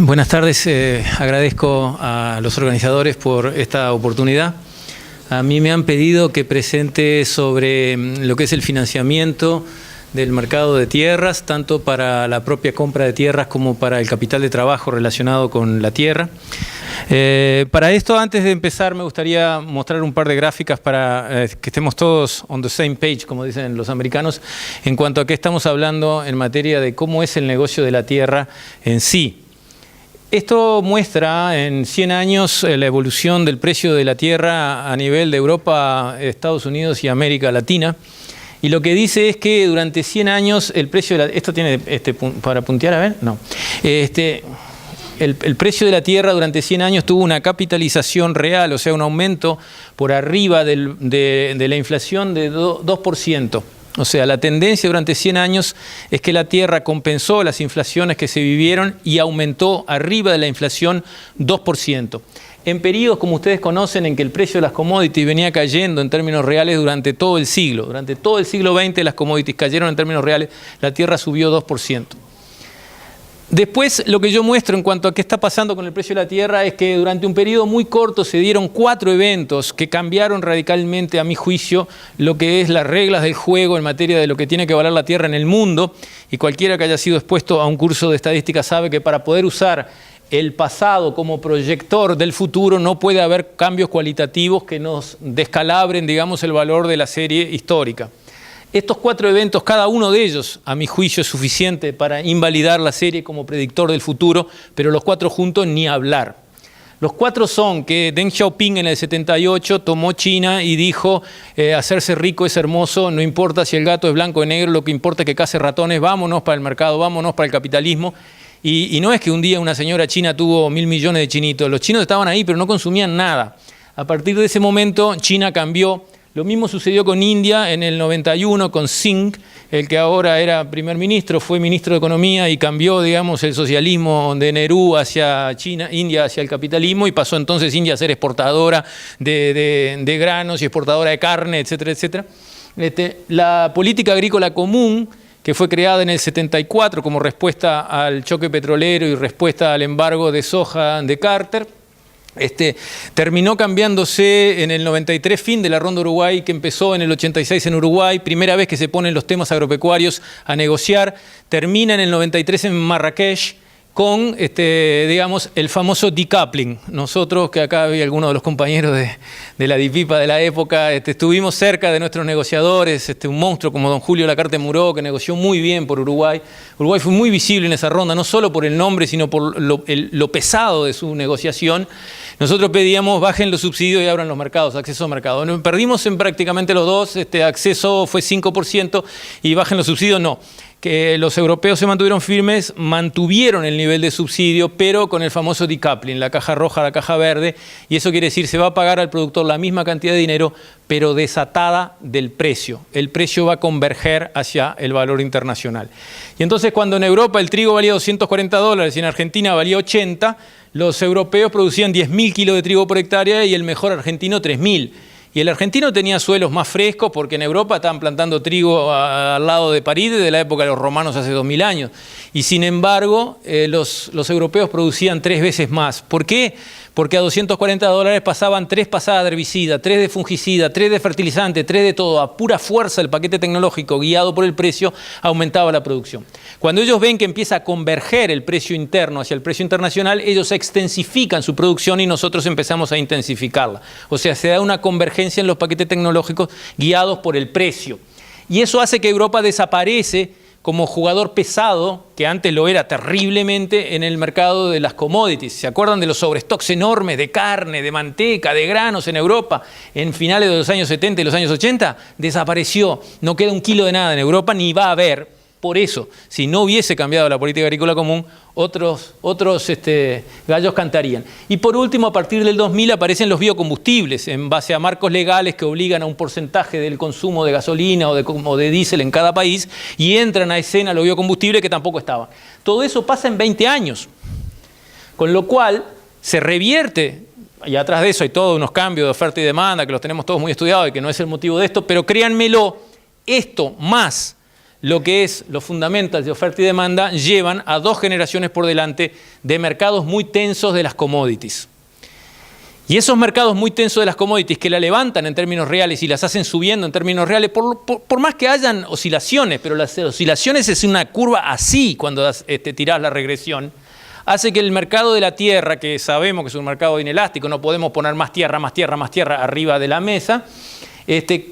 Buenas tardes, agradezco a los organizadores por esta oportunidad. A mí me han pedido que presente sobre lo que es el financiamiento del mercado de tierras, tanto para la propia compra de tierras como para el capital de trabajo relacionado con la tierra. Para esto, antes de empezar, me gustaría mostrar un par de gráficas para que estemos todos on the same page, como dicen los americanos, en cuanto a qué estamos hablando en materia de cómo es el negocio de la tierra en sí. Esto muestra en 100 años la evolución del precio de la tierra a nivel de Europa, Estados Unidos y América Latina. Y lo que dice es que durante 100 años el precio de la... ¿Esto tiene para puntear? A ver, no. El precio de la tierra durante 100 años tuvo una capitalización real, o sea, un aumento por arriba de la inflación de 2%. O sea, la tendencia durante 100 años es que la tierra compensó las inflaciones que se vivieron y aumentó arriba de la inflación 2%. En periodos, como ustedes conocen, en que el precio de las commodities venía cayendo en términos reales durante todo el siglo. Durante todo el siglo XX las commodities cayeron en términos reales, la tierra subió 2%. Después, lo que yo muestro en cuanto a qué está pasando con el precio de la tierra es que durante un periodo muy corto se dieron 4 eventos que cambiaron radicalmente, a mi juicio, lo que es las reglas del juego en materia de lo que tiene que valer la tierra en el mundo. Y cualquiera que haya sido expuesto a un curso de estadística sabe que para poder usar el pasado como proyector del futuro no puede haber cambios cualitativos que nos descalabren, digamos, el valor de la serie histórica. Estos 4 eventos, cada uno de ellos, a mi juicio, es suficiente para invalidar la serie como predictor del futuro, pero los 4 juntos ni hablar. Los 4 son que Deng Xiaoping en el 78 tomó China y dijo, hacerse rico es hermoso, no importa si el gato es blanco o negro, lo que importa es que case ratones, vámonos para el mercado, vámonos para el capitalismo. Y no es que un día una señora china tuvo 1.000 millones de chinitos, los chinos estaban ahí pero no consumían nada. A partir de ese momento China cambió. Lo mismo sucedió con India en el 91 con Singh, el que ahora era primer ministro, fue ministro de Economía y cambió, digamos, el socialismo de Nehru hacia China, India hacia el capitalismo, y pasó entonces India a ser exportadora de granos y exportadora de carne, etcétera, etcétera. La política agrícola común, que fue creada en el 74 como respuesta al choque petrolero y respuesta al embargo de soja de Carter, terminó cambiándose en el 93, fin de la Ronda Uruguay, que empezó en el 86 en Uruguay, primera vez que se ponen los temas agropecuarios a negociar, termina en el 93 en Marrakech, con, digamos, el famoso decoupling. Nosotros, que acá había algunos de los compañeros de la DIPIPA de la época, estuvimos cerca de nuestros negociadores, un monstruo como don Julio Lacarte Muró, que negoció muy bien por Uruguay. Uruguay fue muy visible en esa ronda, no solo por el nombre, sino por lo pesado de su negociación. Nosotros pedíamos, bajen los subsidios y abran los mercados, acceso a mercado. Perdimos en prácticamente los dos, acceso fue 5% y bajen los subsidios no. Que los europeos se mantuvieron firmes, mantuvieron el nivel de subsidio, pero con el famoso decoupling, la caja roja, la caja verde, y eso quiere decir se va a pagar al productor la misma cantidad de dinero, pero desatada del precio. El precio va a converger hacia el valor internacional. Y entonces cuando en Europa el trigo valía $240 y en Argentina valía 80, los europeos producían 10.000 kilos de trigo por hectárea y el mejor argentino 3.000. Y el argentino tenía suelos más frescos porque en Europa estaban plantando trigo al lado de París desde la época de los romanos hace 2000 años. Y sin embargo, los europeos producían 3 veces más. ¿Por qué? Porque a $240 pasaban 3 pasadas de herbicida, 3 de fungicida, 3 de fertilizante, 3 de todo. A pura fuerza el paquete tecnológico guiado por el precio aumentaba la producción. Cuando ellos ven que empieza a converger el precio interno hacia el precio internacional, ellos extensifican su producción y nosotros empezamos a intensificarla. O sea, se da una convergencia en los paquetes tecnológicos guiados por el precio. Y eso hace que Europa desaparece como jugador pesado, que antes lo era terriblemente en el mercado de las commodities. ¿Se acuerdan de los sobrestocks enormes de carne, de manteca, de granos en Europa en finales de los años 70 y los años 80? Desapareció, no queda un kilo de nada en Europa, ni va a haber. Por eso, si no hubiese cambiado la política agrícola común, otros gallos cantarían. Y por último, a partir del 2000 aparecen los biocombustibles, en base a marcos legales que obligan a un porcentaje del consumo de gasolina o de diésel en cada país, y entran a escena los biocombustibles que tampoco estaban. Todo eso pasa en 20 años, con lo cual se revierte, y atrás de eso hay todos unos cambios de oferta y demanda, que los tenemos todos muy estudiados y que no es el motivo de esto, pero créanmelo, esto más lo que es los fundamentals de oferta y demanda llevan a 2 generaciones por delante de mercados muy tensos de las commodities. Y esos mercados muy tensos de las commodities que la levantan en términos reales y las hacen subiendo en términos reales, por más que hayan oscilaciones, pero las oscilaciones es una curva así cuando tirás la regresión, hace que el mercado de la tierra, que sabemos que es un mercado inelástico, no podemos poner más tierra arriba de la mesa,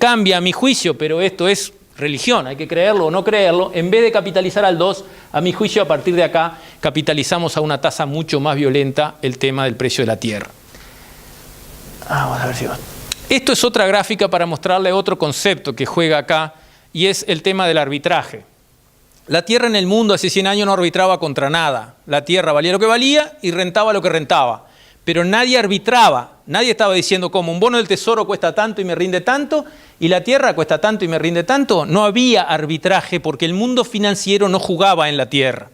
cambia a mi juicio, pero esto es religión, hay que creerlo o no creerlo. En vez de capitalizar al 2, a mi juicio, a partir de acá, capitalizamos a una tasa mucho más violenta el tema del precio de la tierra. Vamos a ver si va. Esto es otra gráfica para mostrarle otro concepto que juega acá, y es el tema del arbitraje. La tierra en el mundo hace 100 años no arbitraba contra nada. La tierra valía lo que valía y rentaba lo que rentaba. Pero nadie arbitraba, nadie estaba diciendo como un bono del tesoro cuesta tanto y me rinde tanto, y la tierra cuesta tanto y me rinde tanto. No había arbitraje porque el mundo financiero no jugaba en la tierra.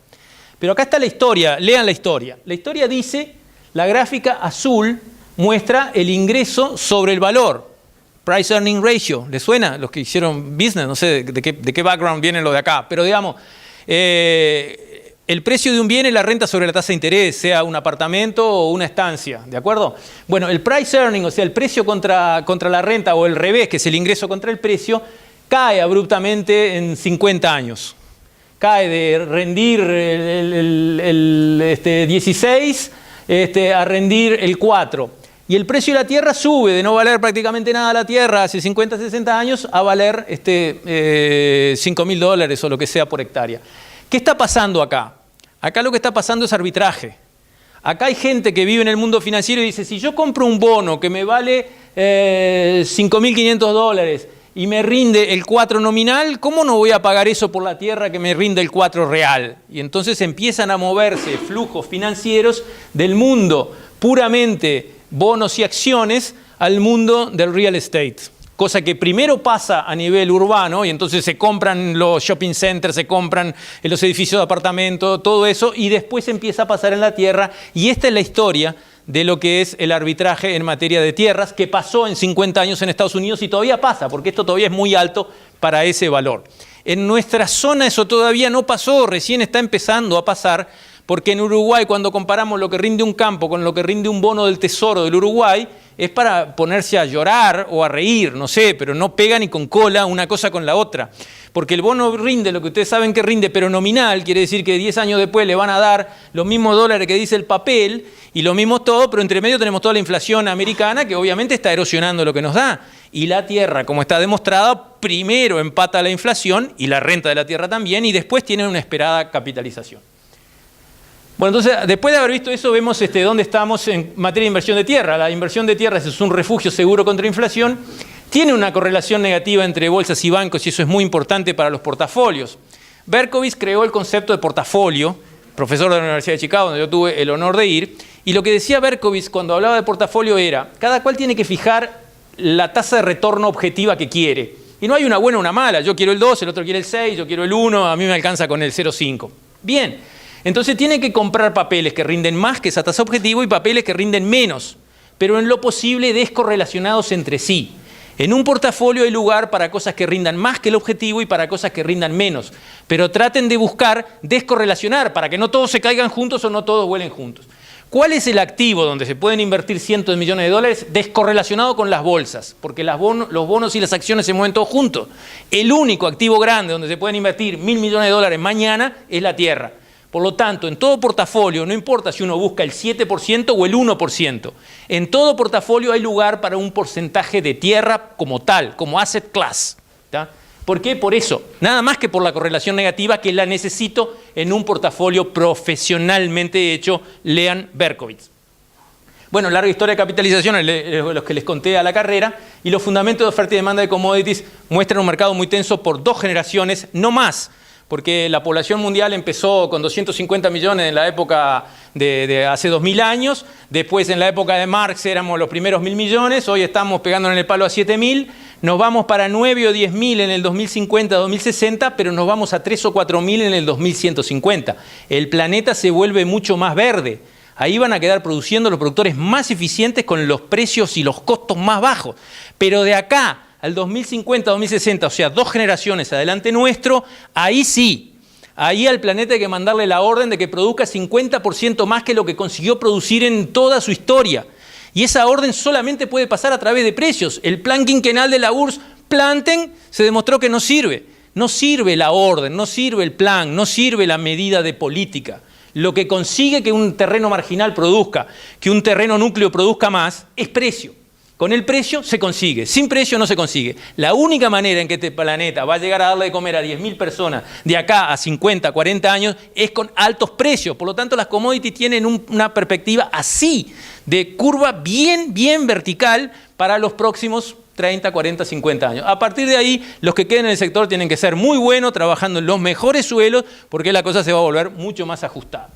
Pero acá está la historia, lean la historia. La historia dice, la gráfica azul muestra el ingreso sobre el valor. Price Earning Ratio, ¿les suena? Los que hicieron business, no sé de qué background viene lo de acá, pero digamos, el precio de un bien es la renta sobre la tasa de interés, sea un apartamento o una estancia, ¿de acuerdo? Bueno, el Price Earning, o sea, el precio contra la renta, o el revés, que es el ingreso contra el precio, cae abruptamente en 50 años. Cae de rendir el 16 a rendir el 4. Y el precio de la tierra sube de no valer prácticamente nada la tierra hace 50, 60 años a valer $5.000 o lo que sea por hectárea. ¿Qué está pasando acá? Acá lo que está pasando es arbitraje. Acá hay gente que vive en el mundo financiero y dice, si yo compro un bono que me vale $5.500 y me rinde el 4 nominal, ¿cómo no voy a pagar eso por la tierra que me rinde el 4 real? Y entonces empiezan a moverse flujos financieros del mundo puramente bonos y acciones al mundo del real estate. Cosa que primero pasa a nivel urbano y entonces se compran los shopping centers, se compran los edificios de apartamento, todo eso, y después empieza a pasar en la tierra. Y esta es la historia de lo que es el arbitraje en materia de tierras, que pasó en 50 años en Estados Unidos y todavía pasa, porque esto todavía es muy alto para ese valor. En nuestra zona eso todavía no pasó, recién está empezando a pasar, porque en Uruguay, cuando comparamos lo que rinde un campo con lo que rinde un bono del tesoro del Uruguay, es para ponerse a llorar o a reír, no sé, pero no pega ni con cola una cosa con la otra. Porque el bono rinde lo que ustedes saben que rinde, pero nominal, quiere decir que 10 años después le van a dar los mismos dólares que dice el papel y lo mismo todo, pero entre medio tenemos toda la inflación americana que obviamente está erosionando lo que nos da. Y la tierra, como está demostrado, primero empata la inflación y la renta de la tierra también, y después tiene una esperada capitalización. Bueno, entonces, después de haber visto eso, vemos dónde estamos en materia de inversión de tierra. La inversión de tierras es un refugio seguro contra inflación. Tiene una correlación negativa entre bolsas y bancos y eso es muy importante para los portafolios. Berkowitz creó el concepto de portafolio, profesor de la Universidad de Chicago, donde yo tuve el honor de ir. Y lo que decía Berkowitz cuando hablaba de portafolio era, cada cual tiene que fijar la tasa de retorno objetiva que quiere. Y no hay una buena o una mala. Yo quiero el 2, el otro quiere el 6, yo quiero el 1, a mí me alcanza con el 0,5. Bien. Entonces tiene que comprar papeles que rinden más que esa tasa objetivo y papeles que rinden menos, pero en lo posible descorrelacionados entre sí. En un portafolio hay lugar para cosas que rindan más que el objetivo y para cosas que rindan menos, pero traten de buscar descorrelacionar para que no todos se caigan juntos o no todos vuelen juntos. ¿Cuál es el activo donde se pueden invertir cientos de millones de dólares descorrelacionado con las bolsas? Porque los bonos y las acciones se mueven todos juntos. El único activo grande donde se pueden invertir 1.000 millones de dólares mañana es la tierra. Por lo tanto, en todo portafolio, no importa si uno busca el 7% o el 1%, en todo portafolio hay lugar para un porcentaje de tierra como tal, como asset class. ¿Tá? ¿Por qué? Por eso, nada más que por la correlación negativa que la necesito en un portafolio profesionalmente hecho, lean Berkowitz. Bueno, larga historia de capitalización, los que les conté a la carrera, y los fundamentos de oferta y demanda de commodities muestran un mercado muy tenso por 2 generaciones, no más. Porque la población mundial empezó con 250 millones en la época de hace 2000 años, después en la época de Marx éramos los primeros 1.000 millones, hoy estamos pegando en el palo a 7.000, nos vamos para 9 o 10.000 en el 2050-2060, pero nos vamos a 3 o 4.000 en el 2150. El planeta se vuelve mucho más verde. Ahí van a quedar produciendo los productores más eficientes con los precios y los costos más bajos. Pero de acá al 2050, 2060, o sea, 2 generaciones adelante nuestro, ahí sí. Ahí al planeta hay que mandarle la orden de que produzca 50% más que lo que consiguió producir en toda su historia. Y esa orden solamente puede pasar a través de precios. El plan quinquenal de la URSS, Planten, se demostró que no sirve. No sirve la orden, no sirve el plan, no sirve la medida de política. Lo que consigue que un terreno marginal produzca, que un terreno núcleo produzca más, es precio. Con el precio se consigue, sin precio no se consigue. La única manera en que este planeta va a llegar a darle de comer a 10.000 personas de acá a 50, 40 años es con altos precios. Por lo tanto, las commodities tienen una perspectiva así, de curva bien vertical para los próximos 30, 40, 50 años. A partir de ahí, los que queden en el sector tienen que ser muy buenos, trabajando en los mejores suelos, porque la cosa se va a volver mucho más ajustada.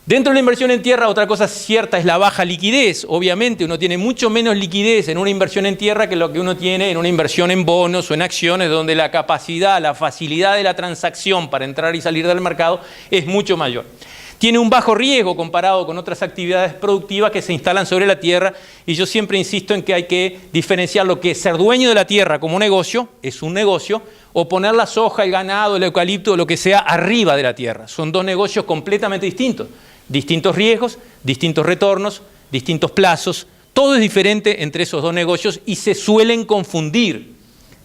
Dentro de la inversión en tierra, otra cosa cierta es la baja liquidez. Obviamente, uno tiene mucho menos liquidez en una inversión en tierra que lo que uno tiene en una inversión en bonos o en acciones, donde la capacidad, la facilidad de la transacción para entrar y salir del mercado es mucho mayor. Tiene un bajo riesgo comparado con otras actividades productivas que se instalan sobre la tierra, y yo siempre insisto en que hay que diferenciar lo que es ser dueño de la tierra como negocio, es un negocio, o poner la soja, el ganado, el eucalipto o lo que sea arriba de la tierra. Son dos negocios completamente distintos. Distintos riesgos, distintos retornos, distintos plazos, todo es diferente entre esos dos negocios y se suelen confundir,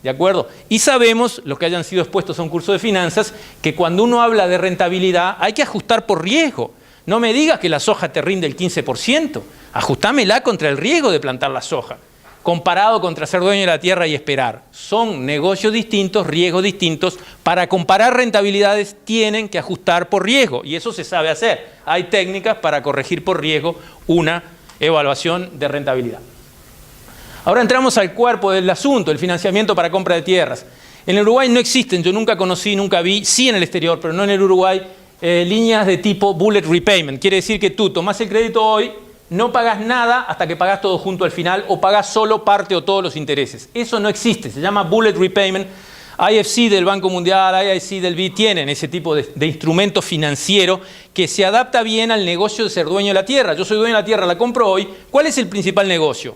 ¿de acuerdo? Y sabemos, los que hayan sido expuestos a un curso de finanzas, que cuando uno habla de rentabilidad hay que ajustar por riesgo. No me digas que la soja te rinde el 15%, ajustámela contra el riesgo de plantar la soja, comparado contra ser dueño de la tierra y esperar. Son negocios distintos, riesgos distintos. Para comparar rentabilidades tienen que ajustar por riesgo, y eso se sabe hacer. Hay técnicas para corregir por riesgo una evaluación de rentabilidad. Ahora entramos al cuerpo del asunto, el financiamiento para compra de tierras. En el Uruguay no existen, yo nunca conocí, nunca vi, sí en el exterior, pero no en el Uruguay, líneas de tipo bullet repayment. Quiere decir que tú tomás el crédito hoy, no pagas nada hasta que pagas todo junto al final, o pagas solo parte o todos los intereses. Eso no existe, se llama bullet repayment. IFC del Banco Mundial, IIC del BID tienen ese tipo de instrumento financiero que se adapta bien al negocio de ser dueño de la tierra. Yo soy dueño de la tierra, la compro hoy. ¿Cuál es el principal negocio?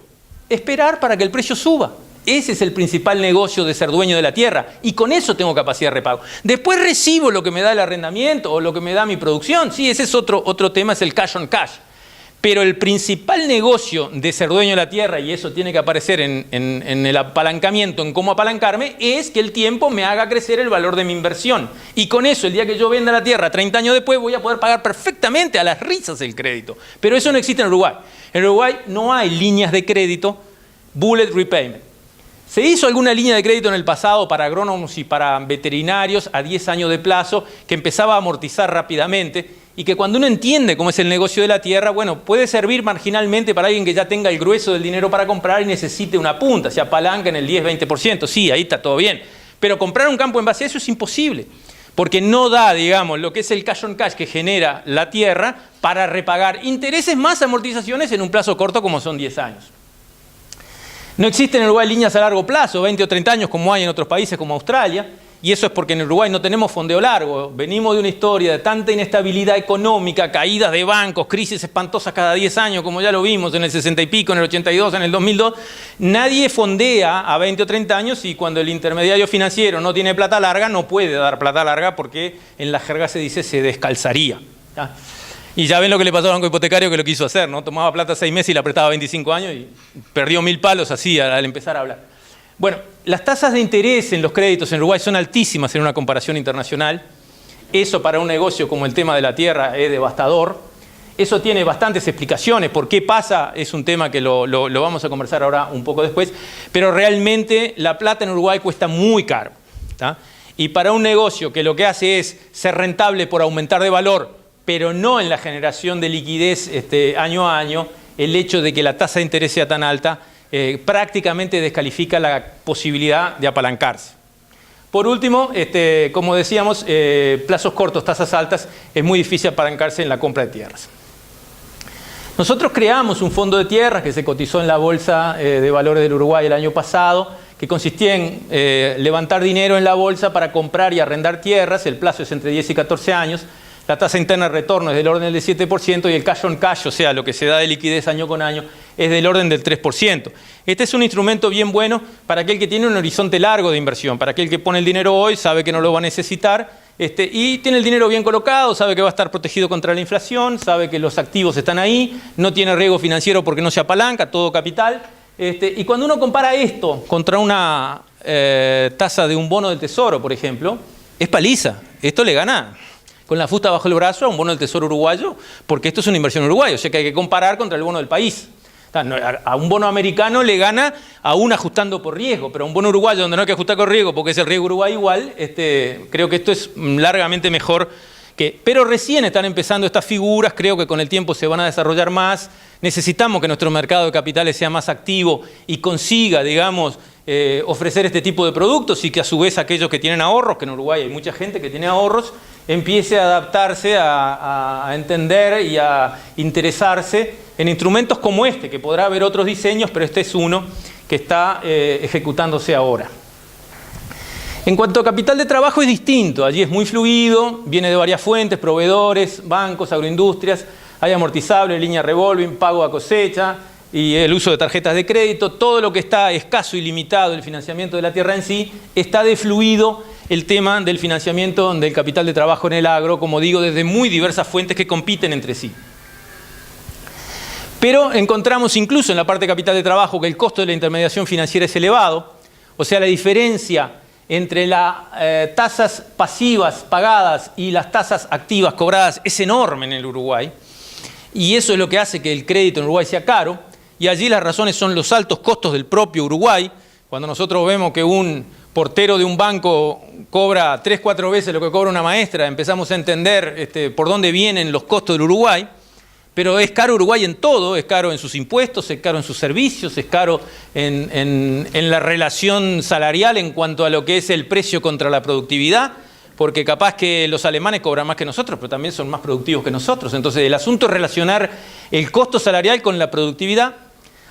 Esperar para que el precio suba. Ese es el principal negocio de ser dueño de la tierra, y con eso tengo capacidad de repago. Después recibo lo que me da el arrendamiento o lo que me da mi producción. Sí, ese es otro tema, es el cash on cash. Pero el principal negocio de ser dueño de la tierra, y eso tiene que aparecer en el apalancamiento, en cómo apalancarme, es que el tiempo me haga crecer el valor de mi inversión. Y con eso, el día que yo venda la tierra 30 años después, voy a poder pagar perfectamente a las risas el crédito. Pero eso no existe en Uruguay. En Uruguay no hay líneas de crédito bullet repayment. Se hizo alguna línea de crédito en el pasado para agrónomos y para veterinarios a 10 años de plazo, que empezaba a amortizar rápidamente, y que cuando uno entiende cómo es el negocio de la tierra, bueno, puede servir marginalmente para alguien que ya tenga el grueso del dinero para comprar y necesite una punta, se apalanca en el 10-20%, sí, ahí está todo bien. Pero comprar un campo en base a eso es imposible, porque no da, digamos, lo que es el cash on cash que genera la tierra para repagar intereses más amortizaciones en un plazo corto como son 10 años. No existen en Uruguay líneas a largo plazo, 20 o 30 años, como hay en otros países como Australia, y eso es porque en Uruguay no tenemos fondeo largo. Venimos de una historia de tanta inestabilidad económica, caídas de bancos, crisis espantosas cada 10 años, como ya lo vimos en el 60 y pico, en el 82, en el 2002. Nadie fondea a 20 o 30 años, y cuando el intermediario financiero no tiene plata larga, no puede dar plata larga porque en la jerga se dice se descalzaría. ¿Ya? Y ya ven lo que le pasó al banco hipotecario, que lo quiso hacer, ¿no? Tomaba plata 6 meses y la prestaba 25 años y perdió 1000 palos así al empezar a hablar. Bueno, las tasas de interés en los créditos en Uruguay son altísimas en una comparación internacional. Eso para un negocio como el tema de la tierra es devastador. Eso tiene bastantes explicaciones. ¿Por qué pasa? Es un tema que lo vamos a conversar ahora un poco después. Pero realmente la plata en Uruguay cuesta muy caro, ¿tá? Y para un negocio que lo que hace es ser rentable por aumentar de valor, pero no en la generación de liquidez año a año, el hecho de que la tasa de interés sea tan alta prácticamente descalifica la posibilidad de apalancarse. Por último, como decíamos, plazos cortos, tasas altas, es muy difícil apalancarse en la compra de tierras. Nosotros creamos un fondo de tierras que se cotizó en la Bolsa de Valores del Uruguay el año pasado, que consistía en levantar dinero en la bolsa para comprar y arrendar tierras. El plazo es entre 10 y 14 años. la tasa interna de retorno es del orden del 7% y el cash on cash, o sea, lo que se da de liquidez año con año, es del orden del 3%. Este es un instrumento bien bueno para aquel que tiene un horizonte largo de inversión, para aquel que pone el dinero hoy, sabe que no lo va a necesitar, y tiene el dinero bien colocado, sabe que va a estar protegido contra la inflación, sabe que los activos están ahí, no tiene riesgo financiero porque no se apalanca, todo capital. Y cuando uno compara esto contra una tasa de un bono del Tesoro, por ejemplo, es paliza. Esto le gana con la fusta bajo el brazo a un bono del Tesoro uruguayo, porque esto es una inversión uruguaya, o sea que hay que comparar contra el bono del país. A un bono americano le gana aún ajustando por riesgo, pero a un bono uruguayo donde no hay que ajustar con riesgo porque es el riesgo Uruguay igual, creo que esto es largamente mejor que... Pero recién están empezando estas figuras, creo que con el tiempo se van a desarrollar más. Necesitamos que nuestro mercado de capitales sea más activo y consiga, digamos, ofrecer este tipo de productos y que a su vez aquellos que tienen ahorros, que en Uruguay hay mucha gente que tiene ahorros, empiece a adaptarse, a entender y a interesarse en instrumentos como este, que podrá haber otros diseños, pero este es uno que está ejecutándose ahora. En cuanto a capital de trabajo es distinto, allí es muy fluido, viene de varias fuentes, proveedores, bancos, agroindustrias, hay amortizable, línea revolving, pago a cosecha y el uso de tarjetas de crédito, todo lo que está escaso y limitado, el financiamiento de la tierra en sí, está defluido el tema del financiamiento del capital de trabajo en el agro, como digo, desde muy diversas fuentes que compiten entre sí. Pero encontramos incluso en la parte de capital de trabajo que el costo de la intermediación financiera es elevado, o sea, la diferencia entre las tasas pasivas pagadas y las tasas activas cobradas es enorme en el Uruguay, y eso es lo que hace que el crédito en Uruguay sea caro, y allí las razones son los altos costos del propio Uruguay. Cuando nosotros vemos que un portero de un banco cobra 3-4 veces lo que cobra una maestra, empezamos a entender por dónde vienen los costos del Uruguay. Pero es caro Uruguay en todo, es caro en sus impuestos, es caro en sus servicios, es caro en la relación salarial en cuanto a lo que es el precio contra la productividad, porque capaz que los alemanes cobran más que nosotros, pero también son más productivos que nosotros. Entonces el asunto es relacionar el costo salarial con la productividad.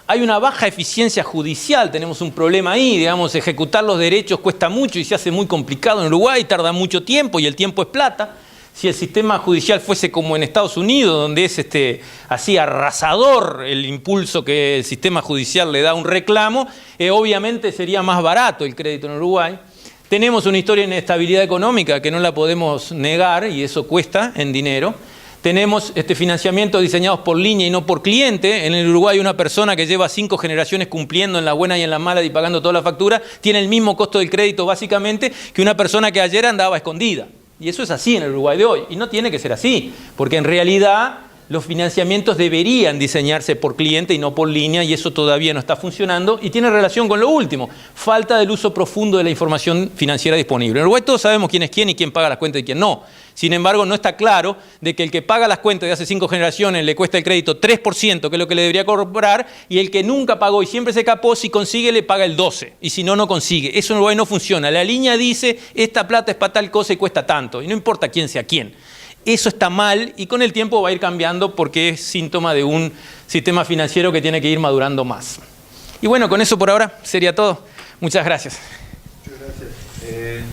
Hay una baja eficiencia judicial, tenemos un problema ahí, digamos, ejecutar los derechos cuesta mucho y se hace muy complicado en Uruguay, tarda mucho tiempo y el tiempo es plata. Si el sistema judicial fuese como en Estados Unidos, donde es así arrasador el impulso que el sistema judicial le da a un reclamo, obviamente sería más barato el crédito en Uruguay. Tenemos una historia de inestabilidad económica que no la podemos negar y eso cuesta en dinero. Tenemos financiamientos diseñados por línea y no por cliente. En el Uruguay una persona que lleva 5 generaciones cumpliendo en la buena y en la mala y pagando toda la factura tiene el mismo costo del crédito básicamente que una persona que ayer andaba escondida. Y eso es así en el Uruguay de hoy. Y no tiene que ser así, porque en realidad los financiamientos deberían diseñarse por cliente y no por línea, y eso todavía no está funcionando. Y tiene relación con lo último, falta del uso profundo de la información financiera disponible. En Uruguay todos sabemos quién es quién y quién paga las cuentas y quién no. Sin embargo, no está claro de que el que paga las cuentas de hace 5 generaciones le cuesta el crédito 3%, que es lo que le debería cobrar, y el que nunca pagó y siempre se escapó, si consigue le paga el 12%, y si no, no consigue. Eso en Uruguay no funciona. La línea dice, esta plata es para tal cosa y cuesta tanto, y no importa quién sea quién. Eso está mal y con el tiempo va a ir cambiando porque es síntoma de un sistema financiero que tiene que ir madurando más. Y bueno, con eso por ahora sería todo. Muchas gracias. Muchas gracias.